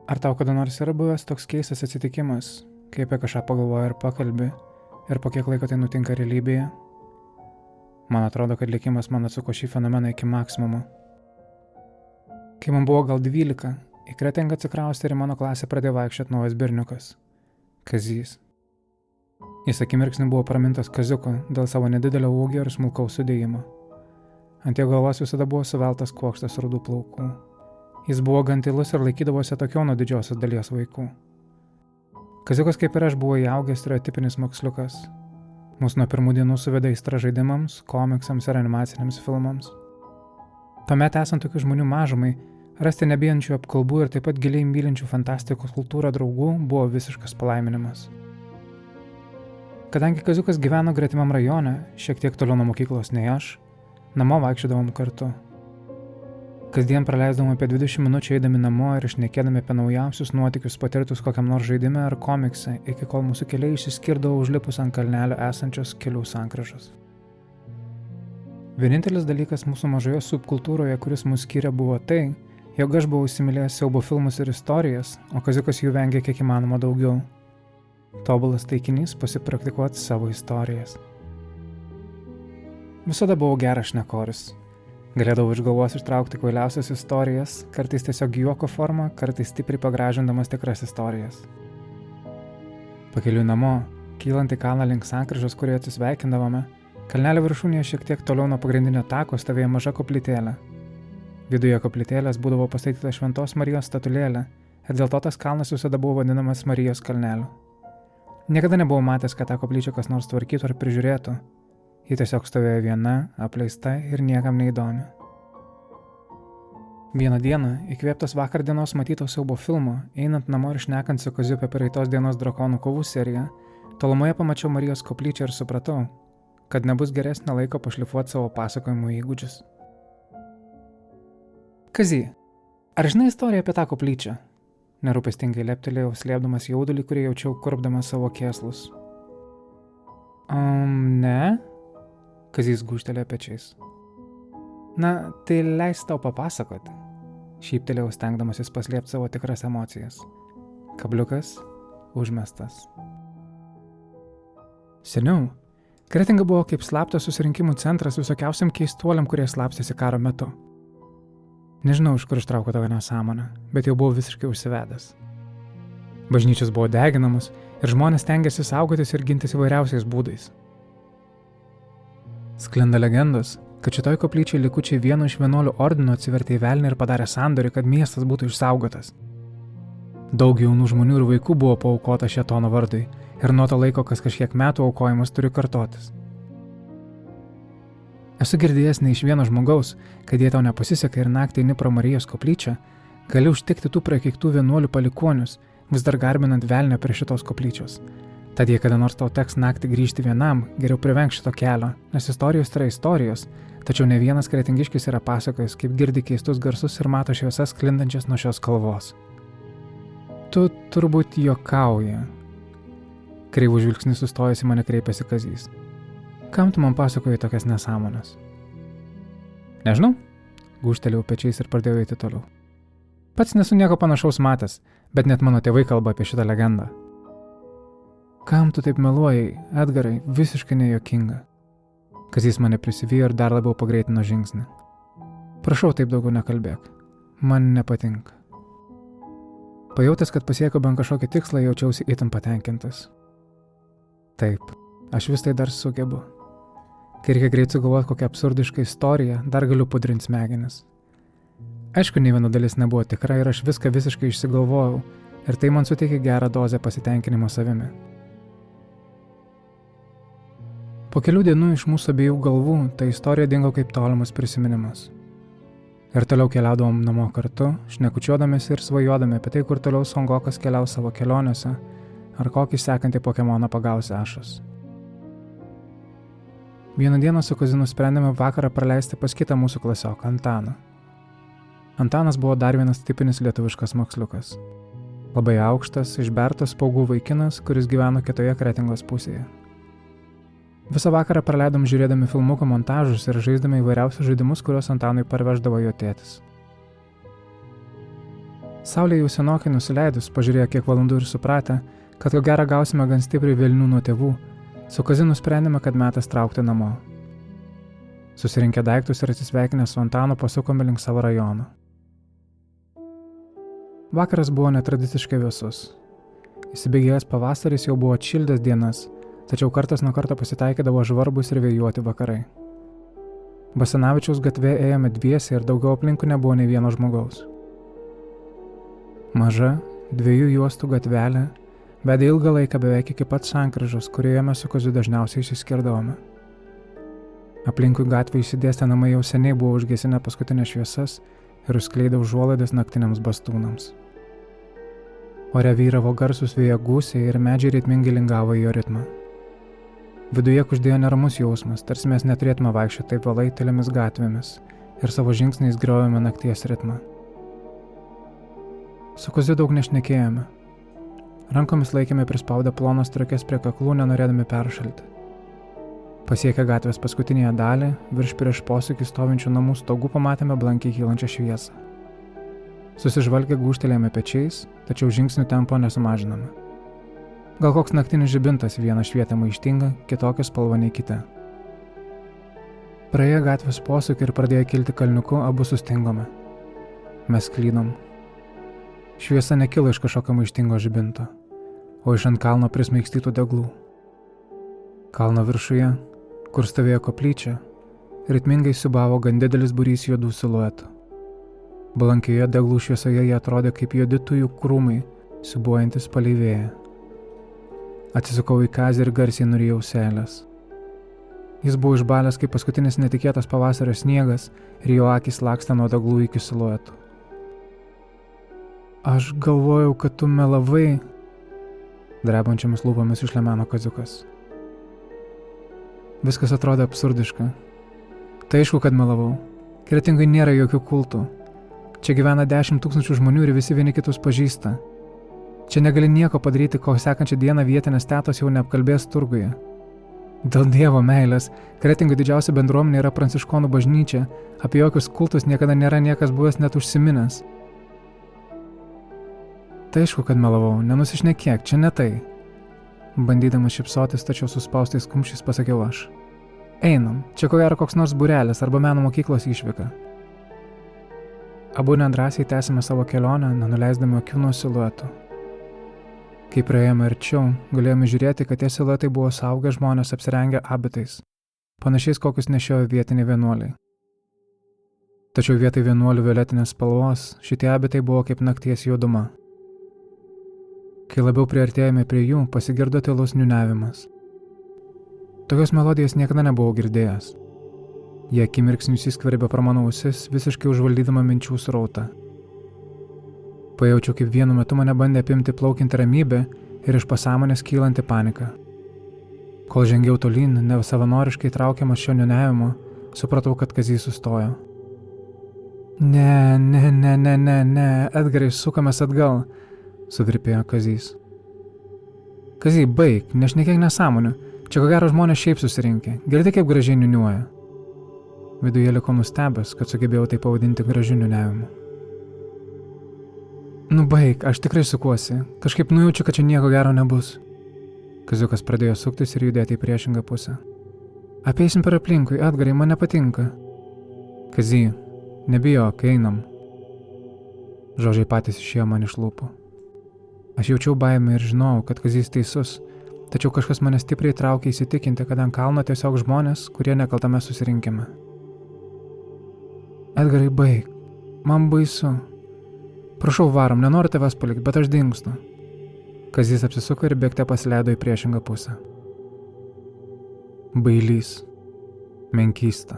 Ar tau kada nors yra buvęs toks keistas atsitikimas, kai apie kažką pagalvoji ir pakalbi, ir po kiek laiko tai nutinka realybėje? Man atrodo, kad likimas man atsuko šį fenomeną iki maksimumo. Kai man buvo gal 12, į Kretingą atsikraustė ir į mano klasę pradėjo vaikščioti naujas berniukas – Kazys. Jis akimirksniu buvo pramintas Kaziuku dėl savo nedidelio ūgio ir smulkaus sudėjimo. Ant jo galvos visada buvo suveltas kuokštas rudų plaukų. Jis buvo gan tylus ir laikydavosi atokiau nuo didžiosios dalies vaikų. Kaziukas kaip ir aš buvo įaugęs stereotipinis moksliukas. Mus nuo pirmų dienų suveda aistra žaidimams, komiksams ir animaciniams filmams. Tuomet esant tokių žmonių mažumai, rasti nebijančių apkalbų ir taip pat giliai mylinčių fantastikos kultūrą draugų buvo visiškas palaiminimas. Kadangi Kaziukas gyveno gretimam rajone, šiek tiek toliau nuo mokyklos nei aš, namo vaikščiodavom kartu. Kasdien praleisdavom apie 20 minučių eidami namo ir šnekėdami apie naujausius nuotykius patirtus kokiam nors žaidime ar komikse, iki kol mūsų keliai išsiskirdavo užlipus ant kalnelio esančios kelių sankryžos. Vienintelis dalykas mūsų mažoje subkultūroje, kuris mus skyrė, buvo tai, jog aš buvau įsimylėjęs siaubo filmus ir istorijas, o Kaziukas jų vengė kiek įmanoma daugiau. Tobulas taikinys pasipraktikuoti savo istorijas. Visada buvau geras šnekoris. Galėdavau iš galvos ištraukti kvailiausias istorijas, kartais tiesiog juoko forma, kartais stipriai pagražindamas tikras istorijas. Pakeliui namo, kylant į kalną link sankryžos, kurioje atsisveikindavome, kalnelio viršūnėje šiek tiek toliau nuo pagrindinio tako stovėjo maža koplytėlė. Viduje koplytėlės būdavo pastatyta Šventos Marijos statulėlė ir dėl to tas kalnas visada buvo vadinamas Marijos kalneliu. Niekada nebuvau matęs, kad tą koplyčią kas nors tvarkytų ar prižiūrėtų. Ji tiesiog stovėjo viena, apleista ir niekam neįdomi. Vieną dieną, įkvėptas vakar dienos matyto siaubo filmo, einant namo ir šnekant su Kaziu apie praeitos dienos drakonų kovų seriją, tolumoje pamačiau Marijos koplyčią ir supratau, kad nebus geresnio laiko pašlifuoti savo pasakojimų įgūdžius. Kazy, ar žinai istoriją apie tą koplyčią? Nerūpestingai leptelėjau, slėpdamas jaudulį, kurį jaučiau kurpdamas savo kėslus. Ne? Kazys gūžtelėjo pečiais. Na, tai leis tau papasakoti. Šyptelėjau, stengdamasis paslėpti savo tikras emocijas. Kabliukas užmestas. Seniau, Kretinga buvo kaip slaptas susirinkimų centras visokiausiam keistuoliam, kurie slapstėsi karo metu. Nežinau, iš kur ištrauko tavo nesąmonę, bet jau buvau visiškai užsivedęs. Bažnyčios buvo deginamos ir žmonės stengiasi saugotis ir gintis įvairiausiais būdais. Sklinda legendos, kad šitoj koplyčiai likučiai vieno iš vienuolių ordino atsivertė į velnį ir padarė sandorį, kad miestas būtų išsaugotas. Daug jaunų žmonių ir vaikų buvo paaukota šėtono vardui ir nuo to laiko kas kažkiek metų aukojimas turi kartotis. Esu girdėjęs ne iš vieno žmogaus, kad jei tau nepasiseka ir naktį eini pro Marijos koplyčią, gali užtikti tų prakeiktų vienuolių palikuonius, vis dar garbinant velnę prie šitos koplyčios. Tad jei kada nors tau teks naktį grįžti vienam, geriau privenk šito kelio, nes istorijos yra istorijos, tačiau ne vienas kretingiškis yra pasakojęs, kaip girdi keistus garsus ir mato šviesas sklindančias nuo šios kalvos. Tu turbūt juokauji. Kreivų žvilgsnis sustojęs į mane kreipėsi Kazys. Kam tu man pasakoji tokias nesąmones? Nežinau, gūžtelėjau pečiais ir pradėjau eiti toliau. Pats nesu nieko panašaus matęs, bet net mano tėvai kalba apie šitą legendą. Kam tu taip meluojai, Edgarai, visiškai nejuokinga. Kazys mane prisivijo ir dar labiau pagreitino žingsnį. Prašau, taip daugiau nekalbėk. Man nepatinka. Pajautęs, kad pasiekiau bent kažkokį tikslą, jaučiausi itin patenkintas. Taip, aš vis tai dar sugebu. Kai reikia greit sugalvoti kokią absurdišką istoriją, dar galiu pudrinti smegenis. Aišku, nei viena dalis nebuvo tikra ir aš viską visiškai išsigalvojau ir tai man suteikė gerą dozę pasitenkinimo savimi. Po kelių dienų iš mūsų abiejų galvų ta istorija dingo kaip tolimas prisiminimas. Ir toliau keliaudavom namo kartu, šnekučiuodamės ir svajodami apie tai, kur toliau Songokas keliaus savo kelionėse, ar kokį sekantį Pokemoną pagaus Ešas. Vieną dieną su Kaziu nusprendėme vakarą praleisti pas kitą mūsų klasioką, Antaną. Antanas buvo dar vienas tipinis lietuviškas moksliukas. Labai aukštas, išbertas spaugų vaikinas, kuris gyveno kitoje Kretingos pusėje. Visą vakarą praleidom žiūrėdami filmuko montažus ir žaisdami įvairiausius žaidimus, kuriuos Antanui parveždavo jo tėtis. Saulė jau senokai nusileidus, pažiūrėjo kiek valandų ir supratę, kad ko gero gausime gan stipriai velnių nuo tėvų, su Kazi nusprendėme, kad metas traukti namo. Susirinkę daiktus ir atsisveikinę su Antanu pasukome link savo rajono. Vakaras buvo netradiciškai vėsus. Įsibėgėjęs pavasaris jau buvo atšildęs dienas, tačiau kartas nuo karto pasitaikydavo žvarbus ir vėjuoti vakarai. Basanavičiaus gatve ėjome dviese ir daugiau aplinkų nebuvo nei vieno žmogaus. Maža, 2 juostų gatvelė, vedė ilgą laiką beveik iki pat sankryžos, kurioje mes su Kaziu dažniausiai išsiskirdavome. Aplinkui gatvę išsidėstę namai jau seniai buvo užgesinę paskutinės šviesas ir užskleidę užuolaidas naktiniams bastūnams. Ore vyravo garsus vėjo gūsiai ir medžiai ritmingai lingavo į jo ritmą. Viduje kuždėjo neramus jausmas, tarsi mes neturėtume vaikščioti taip vėlai tyliomis gatvėmis ir savo žingsniais griovėme nakties ritmą. Su Kaziu daug nešnekėjome. Rankomis laikėme prispaudę plonas striukes prie kaklų, nenorėdami peršalti. Pasiekę gatvės paskutinėje dalį, virš prieš posūkį stovinčių namų stogų pamatėme blankiai kylančią šviesą. Susižvalgę gūžtelėjome pečiais, tačiau žingsnių tempo nesumažiname. Gal koks naktinis žibintas vieną švietė maištingą, kitokią spalvą nei kita. Praėję gatvės posūkį ir pradėjo kilti kalniuku, abu sustingome. Mes klydom. Šviesa nekilo iš kažkokio maištingo žibinto, o iš ant kalno prismaigstytų deglų. Kalno viršuje, kur stovėjo koplyčia, ritmingai siūbavo gan didelis būrys juodų siluetų. Blankioje deglų šviesoje jie atrodė kaip juodi tujų krūmai, siūbuojantis palei vėją. Atsisukau į Kazį ir garsiai nurijau seilės. Jis buvo išbalęs kaip paskutinis netikėtas pavasario sniegas ir jo akys lakstė nuo deglų iki siluetų. Aš galvojau, kad tu melavai, drebančiamis lūpomis išlemeno Kaziukas. Viskas atrodė absurdiška. Tai aišku, kad melavau. Kretingai nėra jokių kultų. Čia gyvena 10 000 žmonių ir visi vieni kitus pažįsta. Čia negali nieko padaryti, ko sekančią dieną vietinės tetos jau neapkalbės turguje. Dėl Dievo meilės, Kretingų didžiausia bendruomenė yra pranciškonų bažnyčia, apie jokius kultus niekada nėra niekas buvęs net užsiminęs. Tai aišku, kad melavau, nenusišnekėk, čia ne tai. Bandydamas šypsotis, tačiau suspaustais kumščiais pasakiau aš. Einam, čia ko gero koks nors būrelis arba meno mokyklos išvyka. Abu nedrąsiai tęsime savo kelionę, nenuleisdami akių nuo siluetų. Kai praėjome arčiau, galėjome žiūrėti, kad tie siluetai buvo suaugę žmonės apsirengę abitais, panašiais kokius nešiojo vietiniai vienuoliai. Tačiau vietoj vienuolių violetinės spalvos, šitie abitai buvo kaip nakties juoduma. Kai labiau priartėjome prie jų, pasigirdo tylus niūniavimas. Tokios melodijos niekada nebuvau girdėjęs. Jie akimirksniu įsiskverbė pro mano ausis, visiškai užvaldydama minčių srautą. Pajaučiau, kaip vienu metu mane bandė apimti plaukianti ramybė ir iš pasąmonės kylanti panika. Kol žengiau tolyn, nesavanoriškai traukiamas šio niūniavimo, supratau, kad Kazys sustojo. Ne, Edgarai, sukamės atgal, suvirpėjo Kazys. Kazy, baik, nešnekėk nesąmonių, čia ko gero žmonės šiaip susirinkė, girdi kaip gražiai niūniuoja. Viduje liko nustebęs, kad sugebėjau tai pavadinti gražiu niūniavimu. Nu baik, aš tikrai sukuosi, kažkaip nujaučiu, kad čia nieko gero nebus. Kaziukas pradėjo suktis ir judėti į priešingą pusę. Apeisim per aplinkui, Edgarai, man nepatinka. Kazy, nebijok, einam. Žodžiai patys išėjo man iš lūpų. Aš jaučiau baimę ir žinojau, kad Kazys teisus, tačiau kažkas mane stipriai traukė įsitikinti, kad ant kalno tiesiog žmonės, kurie nekaltame susirinkime. Edgarai, baik, man baisu. Prašau, varom, nenoriu tavęs palikti, bet aš dingstu. Kazys apsisuko ir bėgte pasileido į priešingą pusę. Bailys. Menkysta.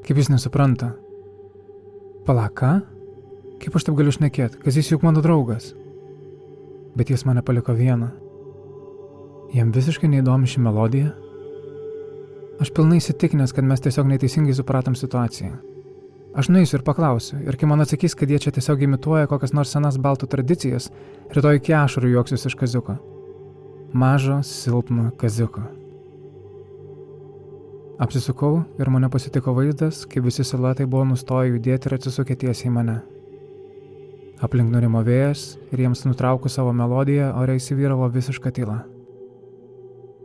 Kaip jis nesupranta? Palauk, ką? Kaip aš taip galiu šnekėti? Kazys juk mano draugas. Bet jis mane paliko vieną. Jam visiškai neįdomi ši melodija. Aš pilnai įsitikinęs, kad mes tiesiog neteisingai supratom situaciją. Aš nueisiu ir paklausiu, ir kai man atsakys, kad jie čia tiesiog imituoja kokias nors senas baltų tradicijas, rytoj iki ašarų juoksiuos iš Kaziuko. Mažo, silpno Kaziuko. Apsisukau ir mane pasitiko vaizdas, kai visi siluetai buvo nustoję judėti ir atsisukę tiesiai į mane. Aplink nurimo vėjas ir jiems nutraukus savo melodiją ore įsivyravo visiška tyla.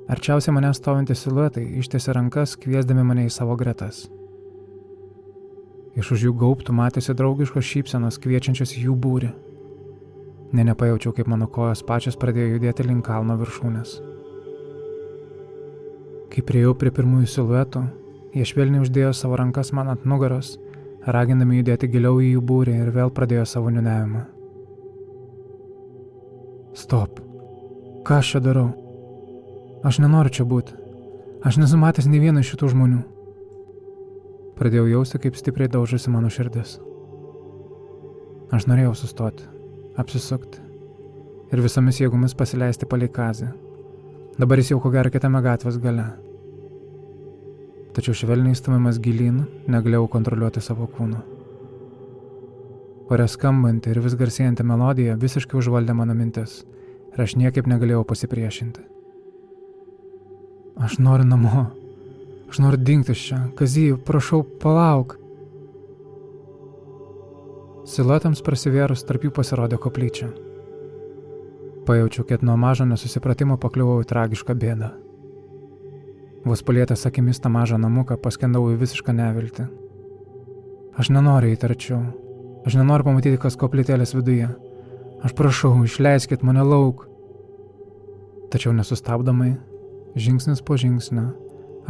Arčiausiai mane stovintys siluetai ištiesė rankas, kviesdami mane į savo gretas. Iš už jų gaubtų matėsi draugiškos šypsenos kviečiančios jų būrį. Nepajaučiau, kaip mano kojos pačios pradėjo judėti link kalno viršūnės. Kai priėjau prie pirmųjų siluetų, jie švelniai uždėjo savo rankas man ant nugaros, ragindami judėti giliau į jų būrį ir vėl pradėjo savo niūniavimą. Stop. Ką aš čia darau? Aš nenoriu čia būti. Aš nesu matęs nei vieno iš šitų žmonių. Pradėjau jausti, kaip stipriai daužosi mano širdis. Aš norėjau sustoti, apsisukti ir visomis jėgomis pasileisti palei Kazį. Dabar jis jau ko gero kitame gatvės gale. Tačiau švelniai stumiamas gilyn negalėjau kontroliuoti savo kūno. Ore skambanti ir vis garsėjanti melodija visiškai užvaldė mano mintis ir aš niekaip negalėjau pasipriešinti. Aš noriu namo. Aš noriu dingti iš čia. Kazy, prašau, palauk. Siluetams prasivėrus tarp jų pasirodė koplyčia. Pajaučiau, kad nuo mažo nesusipratimo pakliuvau į tragišką bėdą. Vos palietęs akimis tą mažą namuką, paskendau į visišką neviltį. Aš nenoriu įtarčiau. Aš nenoriu pamatyti, kas koplytėlės viduje. Aš prašau, išleiskit mane lauk. Tačiau nesustabdomai, žingsnis po žingsnio,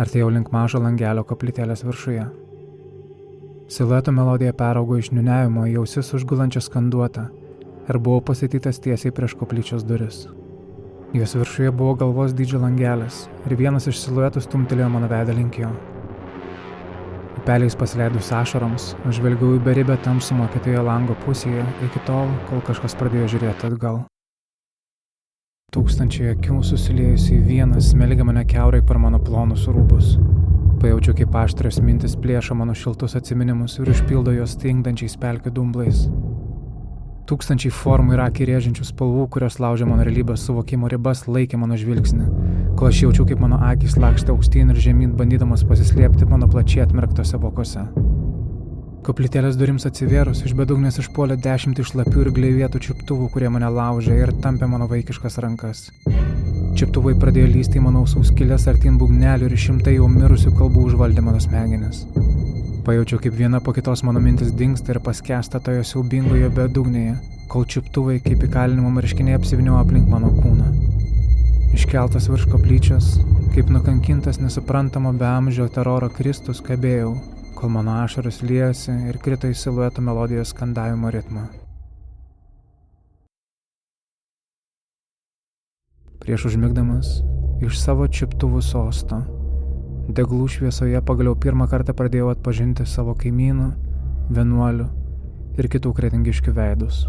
artėjau link mažo langelio koplytėlės viršuje. Silueto melodija peraugo iš niūniavimo į ausis užgulančią skanduotą ir buvau pastatytas tiesiai prieš koplyčios duris. Jos viršuje buvo galvos dydžio langelis ir vienas iš siluetų stumtelėjo mano veidą link jo. Upeliais pasileidus ašaroms, žvelgiau į beribę tamsumą kitoje lango pusėje iki tol, kol kažkas pradėjo žiūrėti atgal. Tūkstančiai akių susiliejusi į vieną smelgė mane kiaurai per mano plonus rūbus. Pajaučiau, kaip aštrios mintis plėšo mano šiltus atsiminimus ir užpildo juos stingdančiais pelkių dumblais. Tūkstančiai formų ir akį rėžiančių spalvų, kurios laužė mano realybės suvokimo ribas, laikė mano žvilgsnį, kol aš jaučiau, kaip mano akys lakstė aukštyn ir žemyn, bandydamas pasislėpti mano plačiai atmerktose vokose. Koplytėlės durims atsivėrus, iš bedugnės išpuolė 10 šlapių ir gleivėtų čiuptuvų, kurie mane laužė ir tampė mano vaikiškas rankas. Čiuptuvai pradėjo lysti į mano ausų skylės artyn būgnelių ir šimtai jau mirusių kalbų užvaldė mano smegenis. Pajaučiau, kaip viena po kitos mano mintis dingsta ir paskęsta toje siaubingoje bedugnėje, kol čiuptuvai kaip įkalinimo marškiniai apsiviniojo aplink mano kūną. Iškeltas virš koplyčios, kaip nukankintas nesuprantamo beamžio teroro Kristus kabėjau, kol mano ašaros liejosi ir krito į silueto melodijos skandavimo ritmą. Prieš užmigdamas, iš savo čiuptuvų sosto, deglų šviesoje pagaliau pirmą kartą pradėjau atpažinti savo kaimynų, vienuolių ir kitų kretingiškių veidus.